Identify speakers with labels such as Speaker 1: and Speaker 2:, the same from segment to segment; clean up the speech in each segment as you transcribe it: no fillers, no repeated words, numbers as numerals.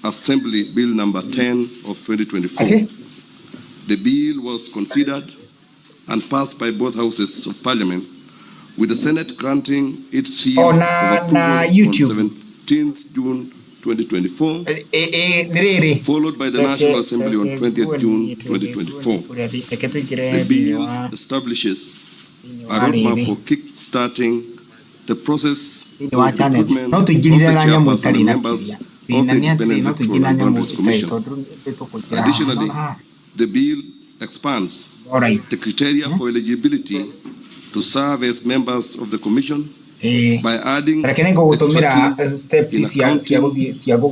Speaker 1: Assembly Bill number 10 of 2024. The bill was considered and passed by both houses of parliament, with the Senate granting its seal of approval on 17th June 2024, followed by the National Assembly on 20th June 2024. The bill establishes a roadmap for kick-starting the process of recruitment of the chairperson and members of the Independent Electoral and Boundaries Commission. Additionally, the bill expands the criteria for eligibility to serve as members of the commission by adding expertise in accounting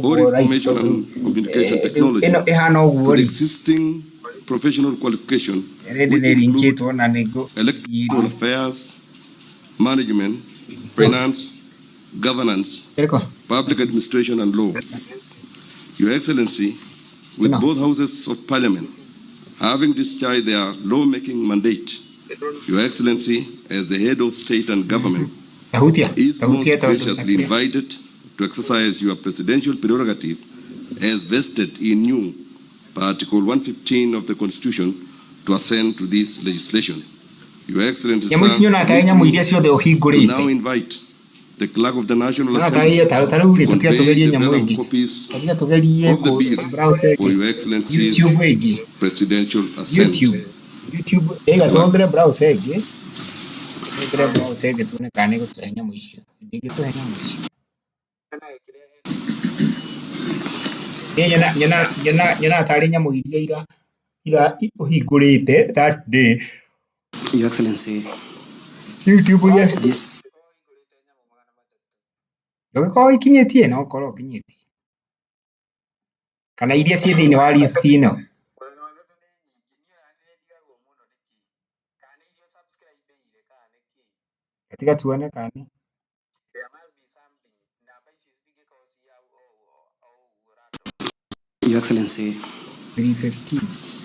Speaker 1: or information and communication technology to the existing professional qualification, which include electoral affairs, management, finance, governance, public administration, and law. Your Excellency, with both houses of parliament having discharged their lawmaking mandate, Your Excellency, as the head of state and government, is most graciously invited to exercise your presidential prerogative as vested in you by Article 115 of the Constitution to assent to this legislation. Your Excellency, sir, now invite the clerk of the National Assembly to convey the relevant copies of the bill for Your Excellency's presidential assent.
Speaker 2: Your Excellency, this Your Excellency, 315.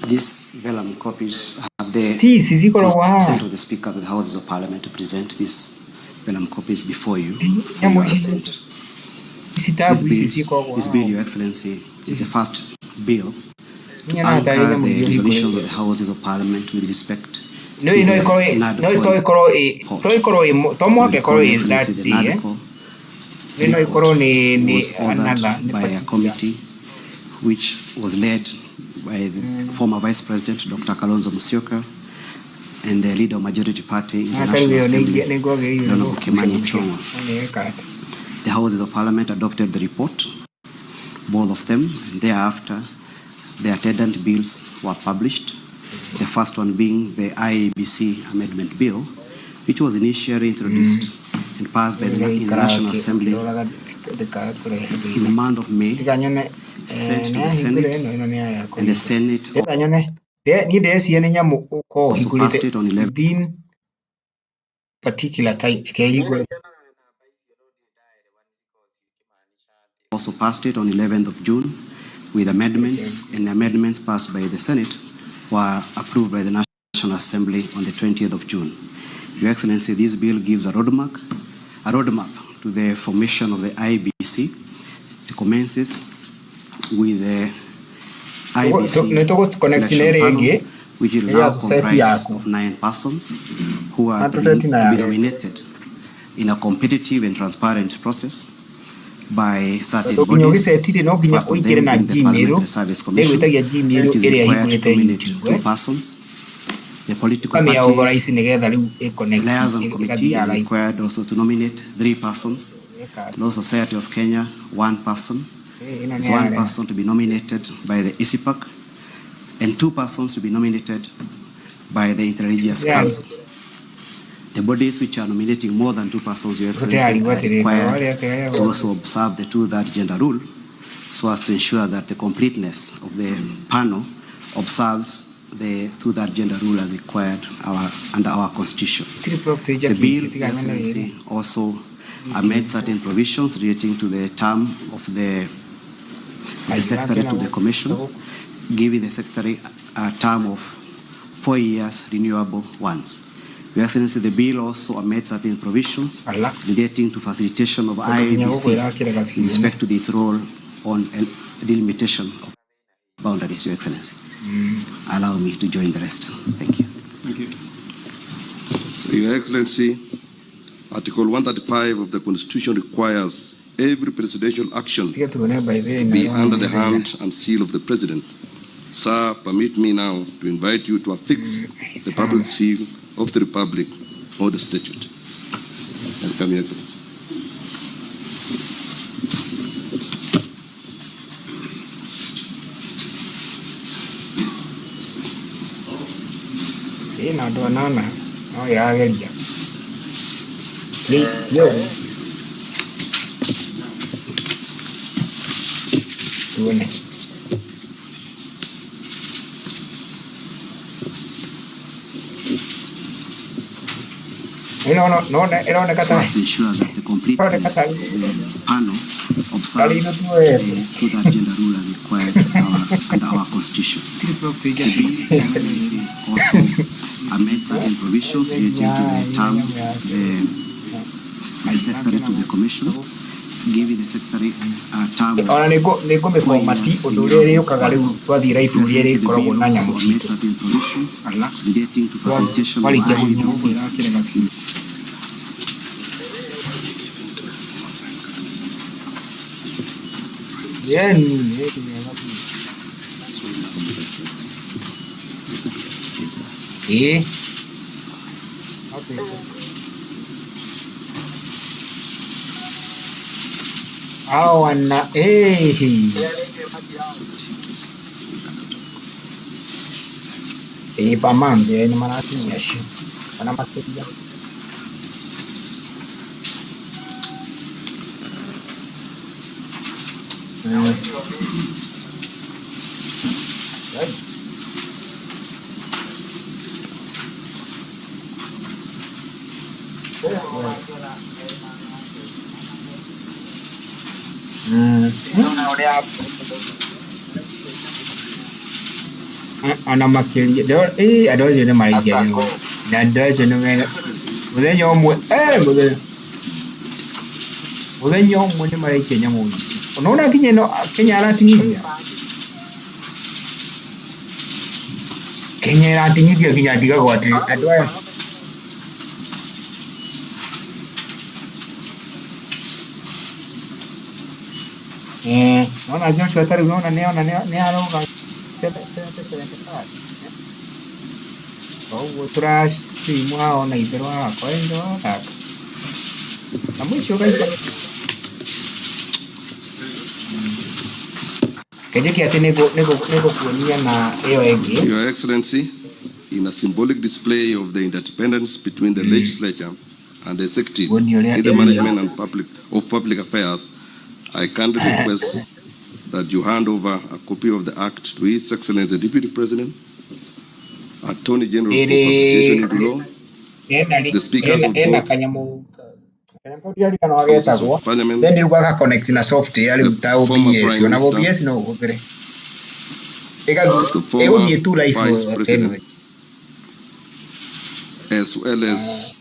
Speaker 2: These vellum copies have the consent of the Speaker of the Houses of Parliament to present these vellum copies before you for your assent. This bill, Your Excellency, is the first bill to anchor the resolutions of the Houses of Parliament with respect to the NADCO was authored by a committee which was led by the former Vice President, Dr. Kalonzo Musyoka, and the leader of Majority Party in the National Assembly, Honorable Kimani Ichung'wah. The Houses of Parliament adopted the report, both of them, and thereafter the attendant bills were published. The first one being the IEBC Amendment Bill, which was initially introduced and passed by the National Assembly in the month of May, sent to the Senate, and the Senate also passed it on 11th. Also passed it on 11th of June with amendments, and the amendments passed by the Senate were approved by the National Assembly on the 20th of June. Your Excellency, this bill gives a roadmap to the formation of the IEBC. It commences with the IEBC selection panel, which will now comprise of 9 persons who are to be nominated in a competitive and transparent process by certain bodies. First of them being the Parliamentary Service Commission, which is required to nominate 2 persons. The political parties liaison committee is required also to nominate 3 persons. Law Society of Kenya, 1 person. There's 1 person to be nominated by the ICPAC, and 2 persons to be nominated by the Interreligious Council. The bodies which are nominating more than 2 persons, Your Excellency, are required to also observe the 2/3 gender rule, so as to ensure that the completeness of the panel observes the 2/3 gender rule as required under our Constitution. The bill, Your Excellency, also made certain provisions relating to the term of the Secretary to the Commission, giving the Secretary a term of 4 years renewable once. Your Excellency, the bill also made certain provisions relating to facilitation of IEBC in respect to its role on a delimitation of boundaries, Your Excellency. Allow me to join the rest. Thank you.
Speaker 3: Thank you.
Speaker 1: So, Your Excellency, Article 135 of the Constitution requires every presidential action to be under the hand and seal of the President. Sir, permit me now to invite you to affix the public seal of the Republic or the statute. Welcome, Your Excellency.
Speaker 2: So as to ensure that the complete panel observes the agenda rule as required under our constitution. The Excellency also amend certain provisions relating to the term of the secretary to the commission, giving the secretary a term of 4 years certain provisions relating to facilitation of IEBC.
Speaker 4: Pamande ni manati nyashi. Ana materia. Ana makeria do adoje ne marija ni na adoje ne mudenyo mu mudenyo mu ne marija nyamu unaona kinye no Kenya aratingidia kinya diga gwati adwa naona Joshua tari unaona ne aroga 75. Oh, trasi mwao na ibero wako endo kaka. Na mwisho kaita. Kajeki ati nego kuonia na EOG.
Speaker 1: Your Excellency, in a symbolic display of the interdependence between the legislature and the executive in the management and public affairs, I kindly request that you hand over a copy of the Act to His Excellency the Deputy President, Attorney General for Publication into Law, the Speakers of both Houses of Parliament,
Speaker 4: then you go connect na software ali utao BS na BS no ukere
Speaker 1: the former Vice President, as well as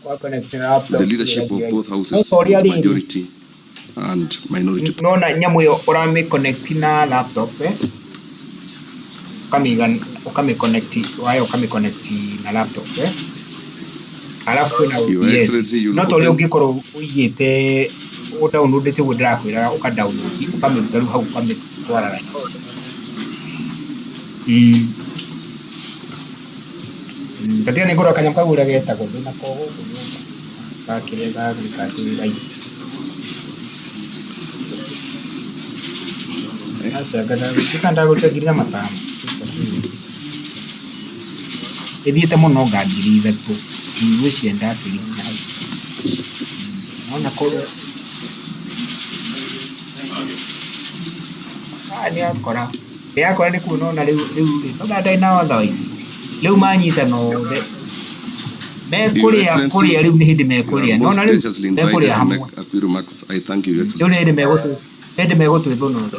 Speaker 1: the leadership of both houses, majority and minority.
Speaker 4: No na nyamu yo orame connect na laptop ukame connect wayo ukame connect na laptop alafu na yes not only ungikoro uyite download te wodrakwira uka download ukame mutaru hau ukame twara tatia ni ngoro kanyam kagura geta ko na ko ka kirega ka rai asa gada kikanda gote girina matama edita mono gagiri thato iwe cienda atiri ona ko ani akora ni kuno na riu no dai na watho ici riu manyita no mekuria riu ni hindi mekuria no na riu mekuria hamwe
Speaker 1: a few remarks. I thank you, Excellency.
Speaker 4: Hindi megotu thono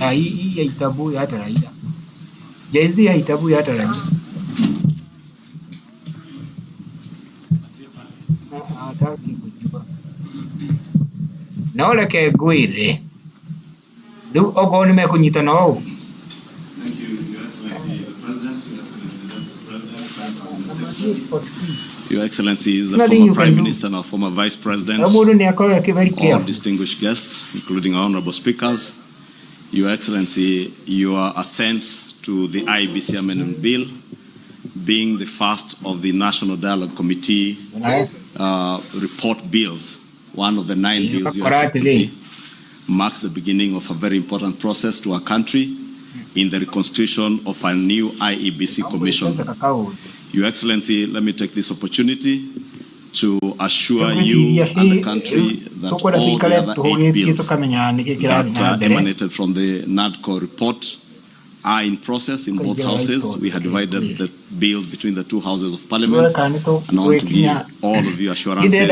Speaker 4: ai ya itabu ya Raila jenzi ya itabu ya Raila hataki kujua no reke ngwire riu ogo ni mekunyitana o.
Speaker 3: Thank you, Your Excellency, the President, Your Excellency, the former Prime Minister and our former Vice President, all distinguished guests, including our honorable speakers, Your Excellency, your assent to the IEBC Amendment Bill, being the first of the National Dialogue Committee report bills, one of the 9 bills, Your Excellency, marks the beginning of a very important process to our country in the reconstitution of a new IEBC Commission. Your Excellency, let me take this opportunity to assure you and the country that all the other 8 bills that emanated from the NADCO report are in process in both houses. We had divided the bills between the 2 houses of Parliament, and I want to give all of you assurances of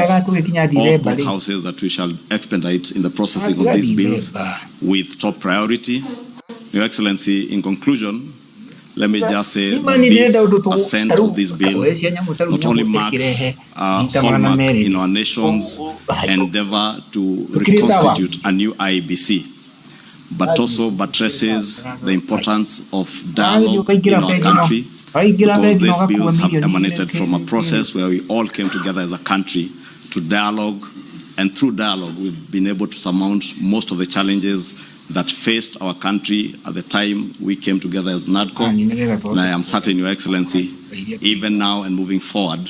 Speaker 3: both houses that we shall expedite in the processing of these bills with top priority. Your Excellency, in conclusion, let me just say that this assent of this bill not only marks a hallmark in our nation's endeavor to reconstitute a new IEBC, but also buttresses the importance of dialogue in our country, because these bills have emanated from a process where we all came together as a country to dialogue, and through dialogue we've been able to surmount most of the challenges that faced our country at the time we came together as NADCO. And I am certain, Your Excellency, even now and moving forward,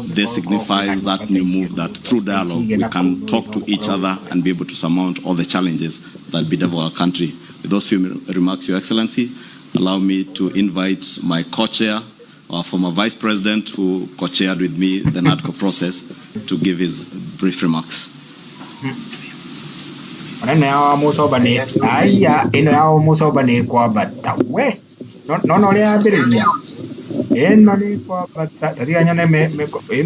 Speaker 3: this signifies that new move that through dialogue we can talk to each other and be able to surmount all the challenges that bedevil our country. With those few remarks, Your Excellency, allow me to invite my co-chair, our former Vice President, who co-chaired with me the NADCO process, to give his brief remarks.
Speaker 4: Now Musobane, Aya, in our Musobane Quabata, where? Not only Abelia. And only but the Rianane make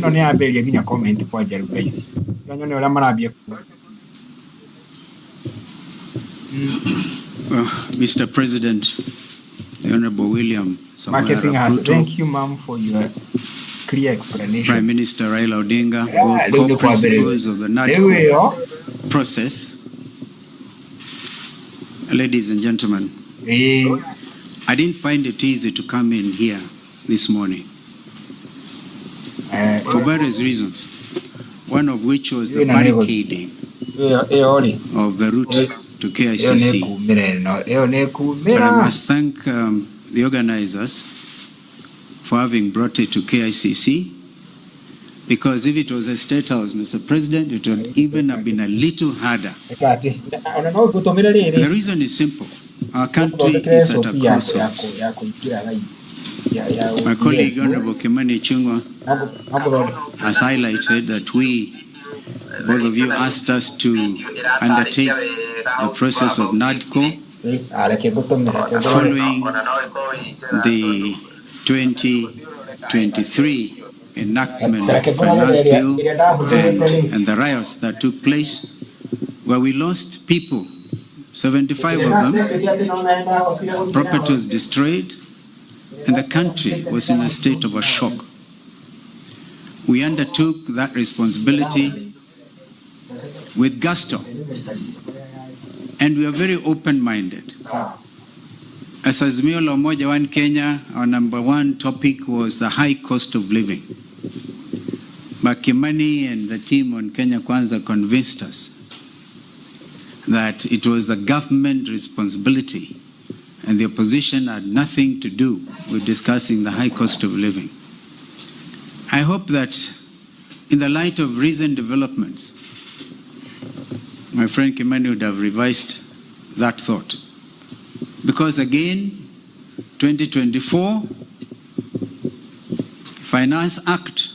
Speaker 4: only Abelia in a comment to Quajar base.
Speaker 5: Mr. President, the Honorable William Ruto,
Speaker 4: thank you, ma'am, for your clear explanation.
Speaker 5: Prime Minister Raila Odinga, both co-principals of the NADCO process. Ladies and gentlemen, I didn't find it easy to come in here this morning for various reasons, one of which was the barricading of the route to KICC. But I must thank the organizers for having brought it to KICC, because if it was a state house, Mr. President, it would even have been a little harder. The reason is simple. Our country is at a crossroads. My colleague, Honorable Kimani Ichung'wah, has highlighted that both of you asked us to undertake the process of NADCO following the 2023 enactment of the finance bill and the riots that took place, where we lost people, 75 of them, property was destroyed, and the country was in a state of a shock. We undertook that responsibility with gusto, and we are very open-minded. As Azimio la Umoja One Kenya, our number one topic was the high cost of living. Makimani and the team on Kenya Kwanza convinced us that it was a government responsibility and the opposition had nothing to do with discussing the high cost of living. I hope that in the light of recent developments, my friend Kimani would have revised that thought. Because again, 2024, Finance Act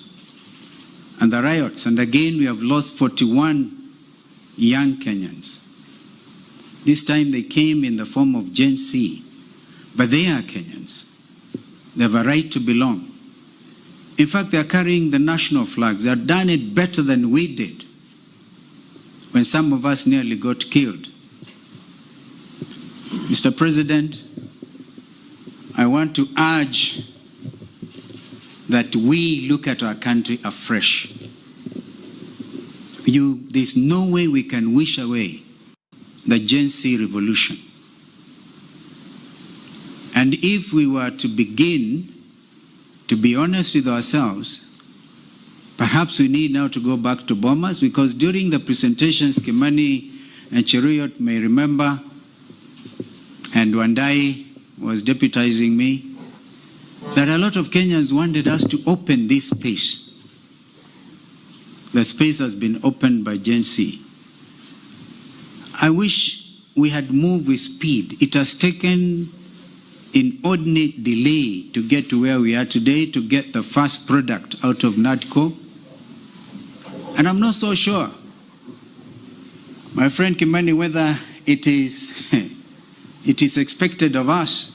Speaker 5: and the riots, and again we have lost 41 young Kenyans. This time they came in the form of Gen Z, but they are Kenyans. They have a right to belong. In fact, they are carrying the national flags. They have done it better than we did when some of us nearly got killed. Mr. President, I want to urge that we look at our country afresh. there's no way we can wish away the Gen Z revolution. And if we were to begin to be honest with ourselves, perhaps we need now to go back to Bomas, because during the presentations, Kimani and Cheruiyot may remember, and Wandai was deputizing me, that a lot of Kenyans wanted us to open this space. The space has been opened by Gen Z. I wish we had moved with speed. It has taken inordinate delay to get to where we are today, to get the first product out of NADCO. And I'm not so sure, my friend Kimani, whether it is expected of us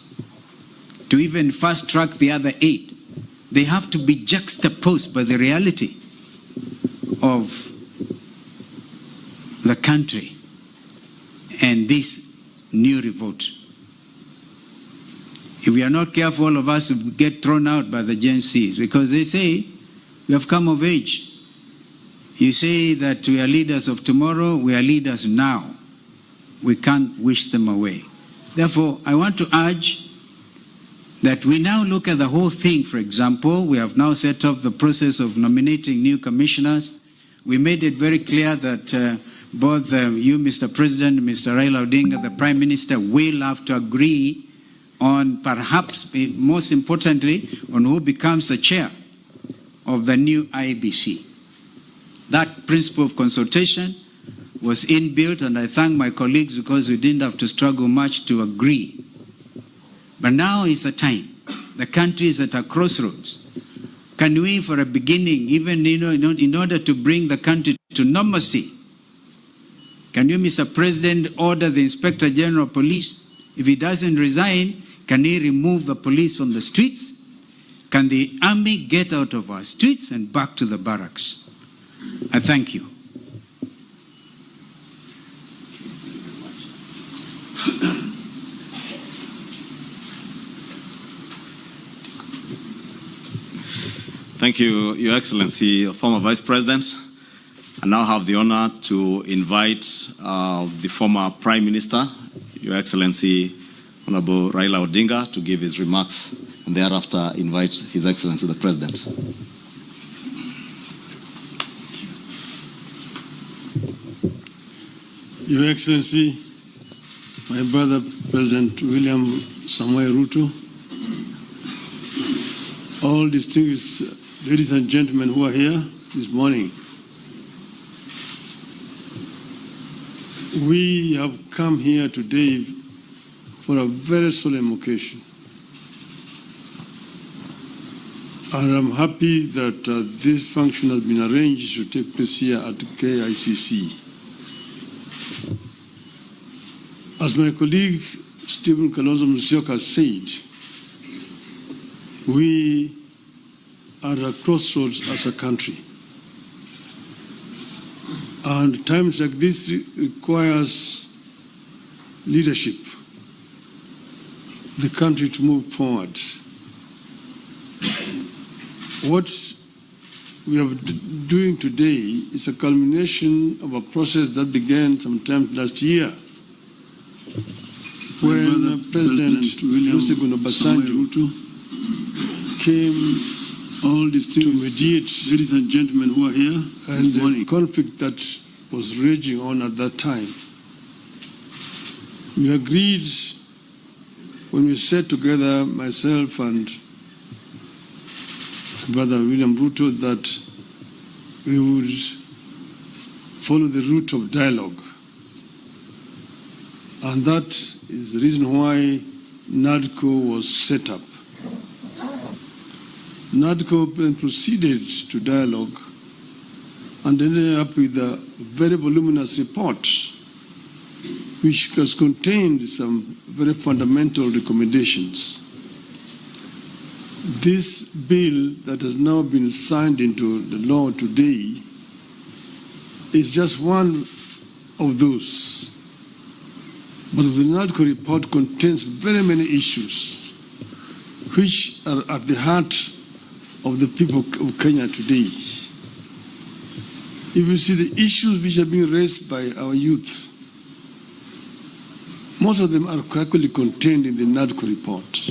Speaker 5: to even fast track the other 8. They have to be juxtaposed by the reality of the country and this new revolt. If we are not careful, all of us will get thrown out by the Gen Zs, because they say we have come of age. You say that we are leaders of tomorrow, we are leaders now. We can't wish them away. Therefore, I want to urge that we now look at the whole thing. For example, we have now set up the process of nominating new commissioners. We made it very clear that both you, Mr. President, Mr. Raila Odinga, the Prime Minister, will have to agree on, perhaps most importantly, on who becomes the chair of the new IEBC. That principle of consultation was inbuilt, and I thank my colleagues because we didn't have to struggle much to agree. But now is the time. The country is at a crossroads. Can we, for a beginning, even in order to bring the country to normalcy, can you, Mr. President, order the Inspector General of Police? If he doesn't resign, can he remove the police from the streets? Can the army get out of our streets and back to the barracks? I thank you.
Speaker 3: Thank you, Your Excellency, former Vice President. I now have the honor to invite the former Prime Minister, Your Excellency, Honorable Raila Odinga, to give his remarks, and thereafter invite His Excellency the President.
Speaker 6: Your Excellency, my brother President William Samoei Ruto, all distinguished ladies and gentlemen who are here this morning, we have come here today for a very solemn occasion. And I'm happy that this function has been arranged to take place here at KICC. As my colleague Stephen Kalonzo Musyoka said, we are at a crossroads as a country. And times like this requires leadership, the country to move forward. What we are doing today is a culmination of a process that began sometime last year, when President Olusegun Obasanjo came all to mediate, ladies and gentlemen who are here, and the conflict that was raging on at that time. We agreed when we sat together, myself and Brother William Ruto, that we would follow the route of dialogue. And that is the reason why NADCO was set up. NADCO then proceeded to dialogue and ended up with a very voluminous report which has contained some very fundamental recommendations. This bill that has now been signed into the law today is just one of those. But the NADCO report contains very many issues which are at the heart of the people of Kenya today. if you see the issues which are being raised by our youth, most of them are actually contained in the NADCO report.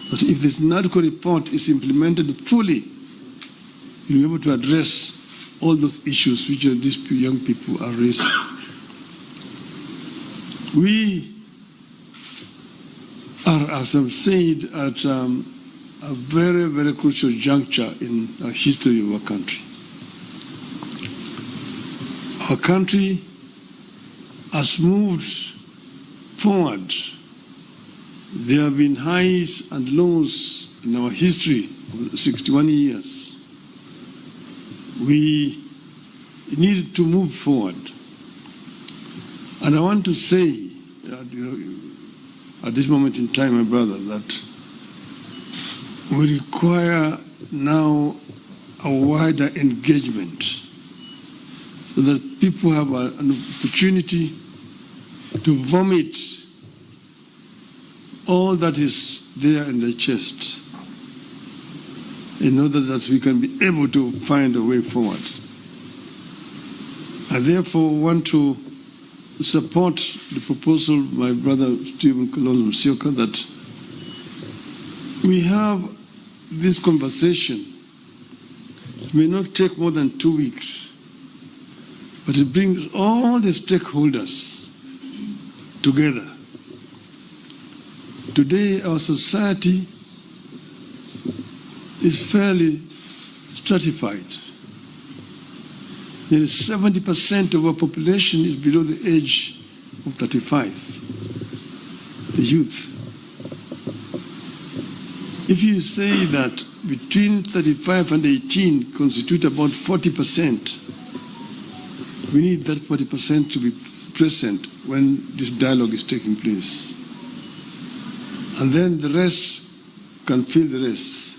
Speaker 6: But if this NADCO report is implemented fully, you'll be able to address all those issues which these young people are raising. We are, as I've said, at a very, very crucial juncture in the history of our country. Our country has moved forward. There have been highs and lows in our history of 61 years. We need to move forward. And I want to say, at this moment in time, my brother, that we require now a wider engagement so that people have an opportunity to vomit all that is there in their chest in order that we can be able to find a way forward. I therefore want to support the proposal of my brother Stephen Kalonzo Musyoka that we have this conversation. It may not take more than 2 weeks, but it brings all the stakeholders together. Today, our society is fairly stratified. Nearly 70% of our population is below the age of 35, the youth. If you say that between 35 and 18 constitute about 40%, we need that 40% to be present when this dialogue is taking place. And then the rest can fill the rest.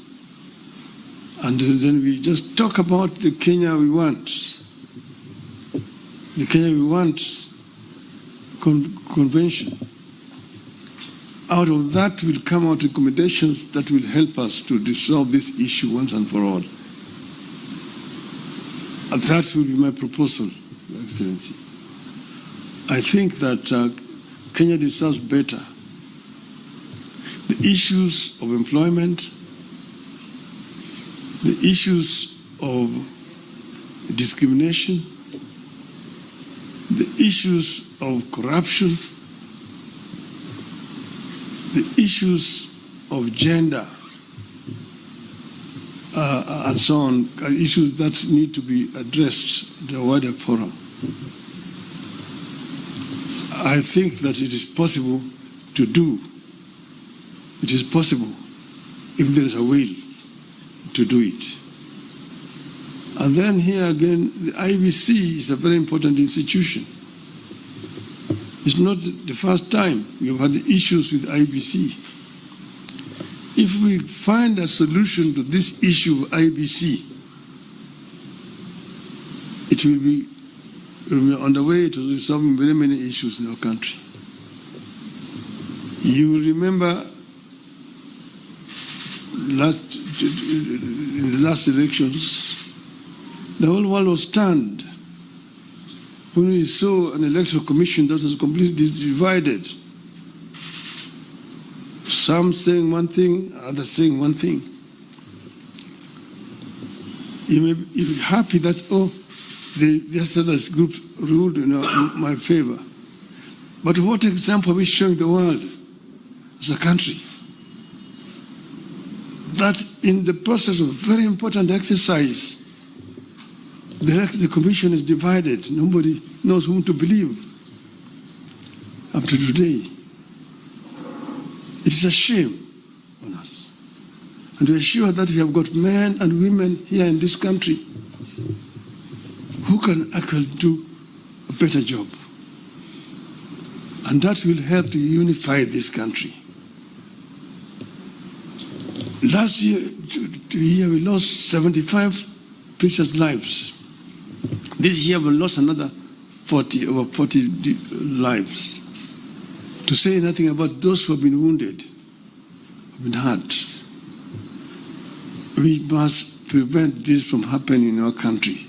Speaker 6: And then we just talk about the Kenya we want. The Kenya we want convention. Out of that will come out recommendations that will help us to resolve this issue once and for all. And that will be my proposal, Your Excellency. I think that Kenya deserves better. The issues of employment, the issues of discrimination, the issues of corruption, the issues of gender, and so on, are issues that need to be addressed in a wider forum. I think that it is possible to do. It is possible if there is a will to do it. And then here again, the IEBC is a very important institution. It's not the first time we have had issues with IEBC. If we find a solution to this issue of IEBC, it will be on the way to resolving very many issues in our country. You remember in the last elections, the whole world was stunned when we saw an electoral commission that was completely divided. Some saying one thing, others saying one thing. You may be happy that, the other group ruled in my favor. But what example are we showing the world as a country? That in the process of a very important exercise, the commission is divided. Nobody knows whom to believe up to today. It is a shame on us. And we are sure that we have got men and women here in this country who can actually do a better job. And that will help to unify this country. Last year, we lost 75 precious lives. This year we lost another over 40 lives. To say nothing about those who have been wounded, have been hurt. We must prevent this from happening in our country.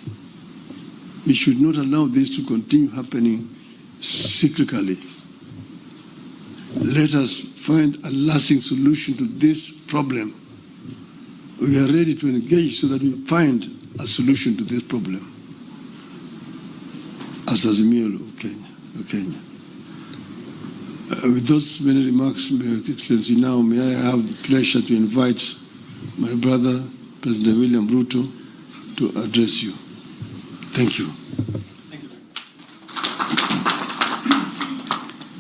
Speaker 6: We should not allow this to continue happening cyclically. Let us find a lasting solution to this problem. We are ready to engage so that we find a solution to this problem. As Azimio of Kenya. With those many remarks, Your Excellency, now may I have the pleasure to invite my brother, President William Ruto, to address you. Thank you.
Speaker 7: Thank you.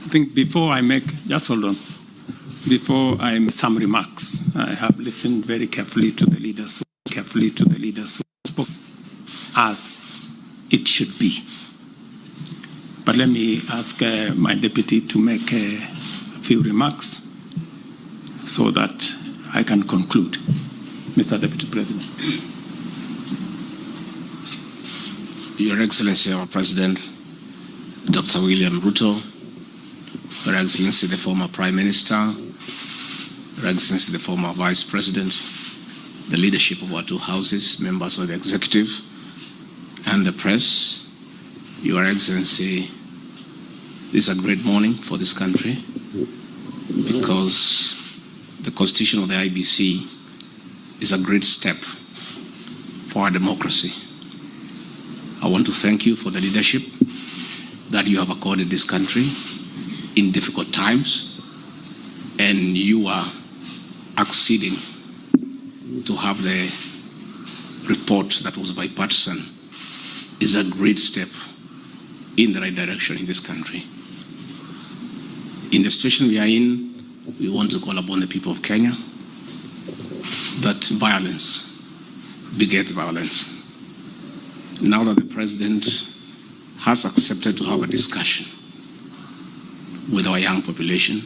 Speaker 7: I think before I make, just hold on, before I make some remarks, I have listened very carefully to the leaders who spoke as it should be. But let me ask my deputy to make a few remarks so that I can conclude. Mr. Deputy President.
Speaker 8: Your Excellency, our President, Dr. William Ruto, Your Excellency, the former Prime Minister, Your Excellency, the former Vice President, the leadership of our two houses, members of the executive, and the press, Your Excellency, this is a great morning for this country because the Constitution of the IEBC is a great step for our democracy. I want to thank you for the leadership that you have accorded this country in difficult times, and you are acceding to have the report that was bipartisan is a great step in the right direction in this country. In the situation we are in, we want to call upon the people of Kenya that violence begets violence. Now that the President has accepted to have a discussion with our young population,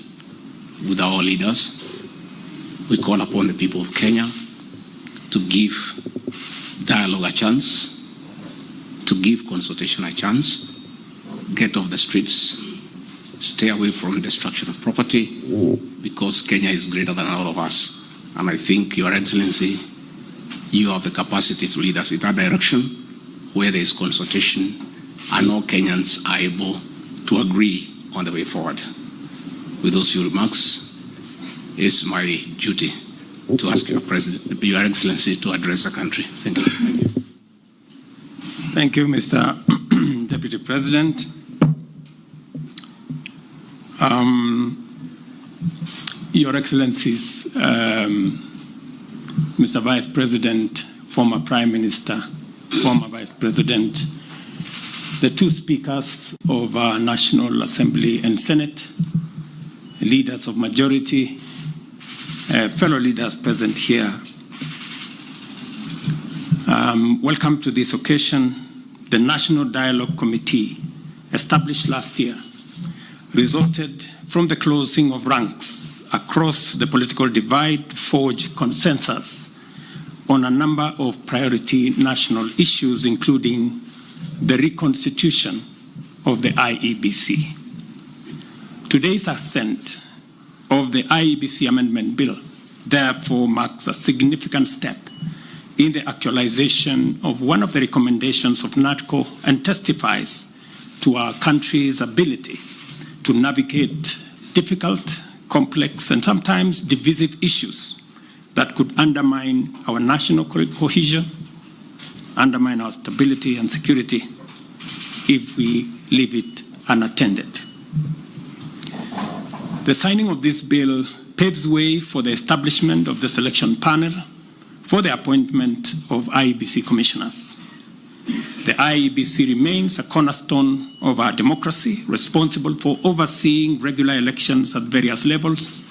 Speaker 8: with our leaders, we call upon the people of Kenya to give dialogue a chance, to give consultation a chance, get off the streets, stay away from destruction of property, because Kenya is greater than all of us. And I think, Your Excellency, you have the capacity to lead us in that direction where there is consultation and all Kenyans are able to agree on the way forward. With those few remarks, it's my duty to ask Your Excellency to address the country. Thank you. Thank you.
Speaker 7: Thank you, Mr. Deputy President. Your Excellencies, Mr. Vice President, former Prime Minister, former Vice President, the two speakers of our National Assembly and Senate, leaders of majority, fellow leaders present here. Welcome to this occasion. The National Dialogue Committee, established last year, resulted from the closing of ranks across the political divide to forge consensus on a number of priority national issues, including the reconstitution of the IEBC. Today's assent of the IEBC Amendment Bill therefore marks a significant step in the actualization of one of the recommendations of NATCO and testifies to our country's ability to navigate difficult, complex, and sometimes divisive issues that could undermine our national cohesion, undermine our stability and security if we leave it unattended. The signing of this bill paves way for the establishment of the selection panel for the appointment of IEBC commissioners. The IEBC remains a cornerstone of our democracy, responsible for overseeing regular elections at various levels,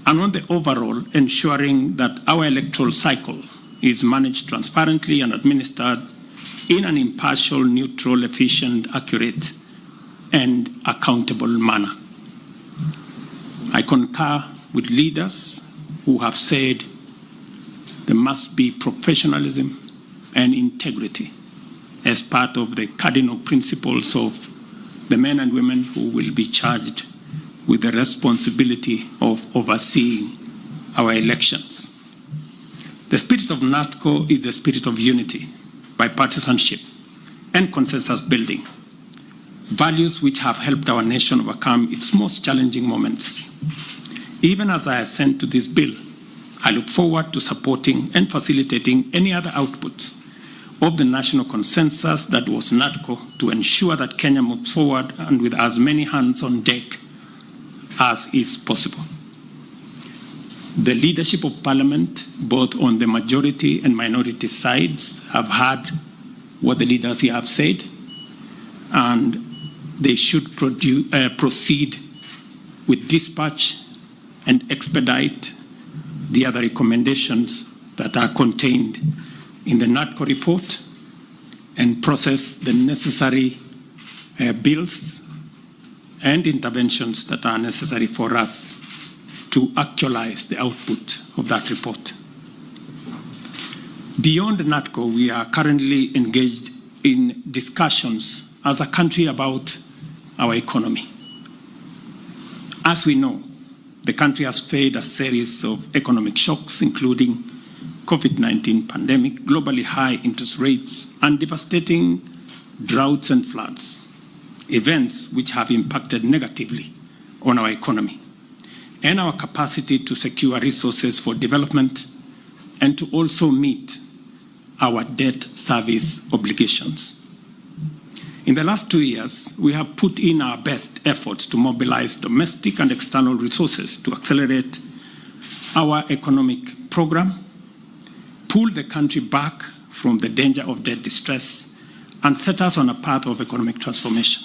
Speaker 7: and on the overall ensuring that our electoral cycle is managed transparently and administered in an impartial, neutral, efficient, accurate, and accountable manner. I concur with leaders who have said there must be professionalism and integrity as part of the cardinal principles of the men and women who will be charged with the responsibility of overseeing our elections. The spirit of NATCO is the spirit of unity, bipartisanship, and consensus building, values which have helped our nation overcome its most challenging moments. Even as I assent to this bill, I look forward to supporting and facilitating any other outputs of the national consensus that was NADCO to ensure that Kenya moves forward and with as many hands on deck as is possible. The leadership of Parliament, both on the majority and minority sides, have heard what the leaders here have said, and they should proceed with dispatch and expedite the other recommendations that are contained in the NADCO report and process the necessary bills and interventions that are necessary for us to actualize the output of that report. Beyond NADCO, we are currently engaged in discussions as a country about our economy. As we know, the country has faced a series of economic shocks, including COVID-19 pandemic, globally high interest rates, and devastating droughts and floods, events which have impacted negatively on our economy and our capacity to secure resources for development and to also meet our debt service obligations. In the last 2 years, we have put in our best efforts to mobilize domestic and external resources to accelerate our economic program, pull the country back from the danger of debt distress, and set us on a path of economic transformation.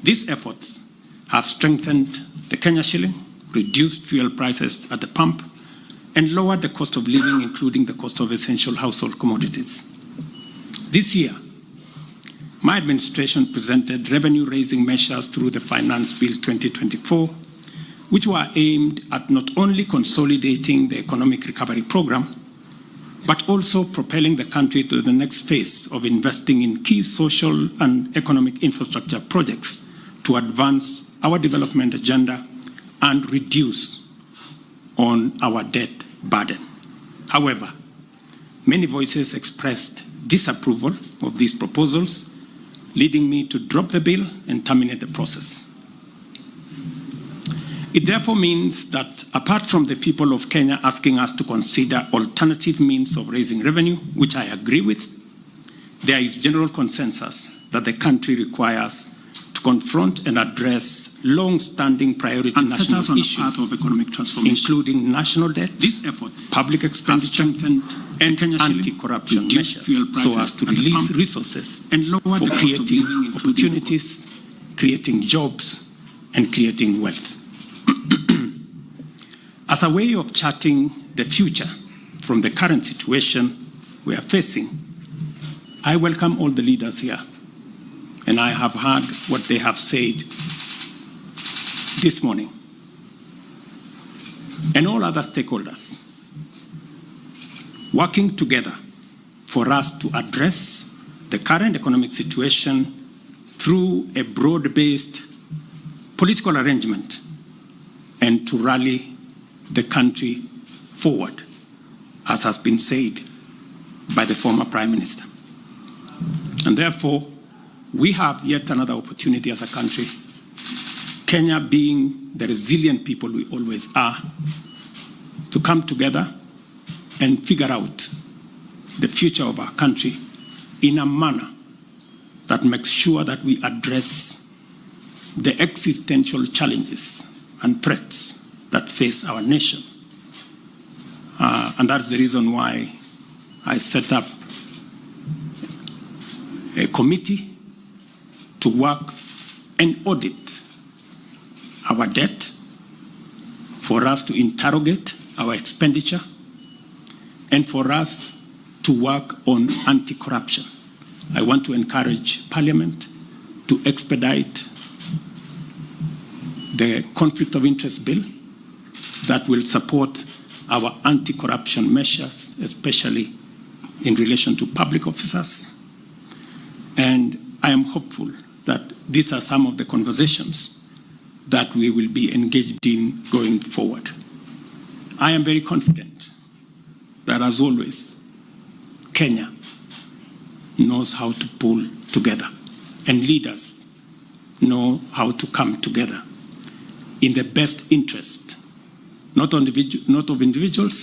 Speaker 7: These efforts have strengthened the Kenya shilling, reduced fuel prices at the pump, and lowered the cost of living, including the cost of essential household commodities. This year, my administration presented revenue-raising measures through the Finance Bill 2024, which were aimed at not only consolidating the economic recovery program, but also propelling the country to the next phase of investing in key social and economic infrastructure projects to advance our development agenda and reduce on our debt burden. However, many voices expressed disapproval of these proposals, leading me to drop the bill and terminate the process. It therefore means that apart from the people of Kenya asking us to consider alternative means of raising revenue, which I agree with, there is general consensus that the country requires to confront and address long-standing priority national issues, of economic transformation, including national debt, these efforts, public expenditure, and anti-corruption measures, so as to release resources and lower for creating opportunities, creating jobs, and creating wealth. As a way of charting the future from the current situation we are facing, I welcome all the leaders here, and I have heard what they have said this morning, and all other stakeholders, working together for us to address the current economic situation through a broad-based political arrangement and to rally the country forward, as has been said by the former Prime Minister. And therefore, we have yet another opportunity as a country, Kenya being the resilient people we always are, to come together and figure out the future of our country in a manner that makes sure that we address the existential challenges and threats that face our nation. And that's the reason why I set up a committee to work and audit our debt, for us to interrogate our expenditure, and for us to work on anti-corruption. I want to encourage Parliament to expedite the conflict of interest bill that will support our anti-corruption measures, especially in relation to public officers. And I am hopeful that these are some of the conversations that we will be engaged in going forward. I am very confident that, as always, Kenya knows how to pull together, and leaders know how to come together in the best interest, not of individuals,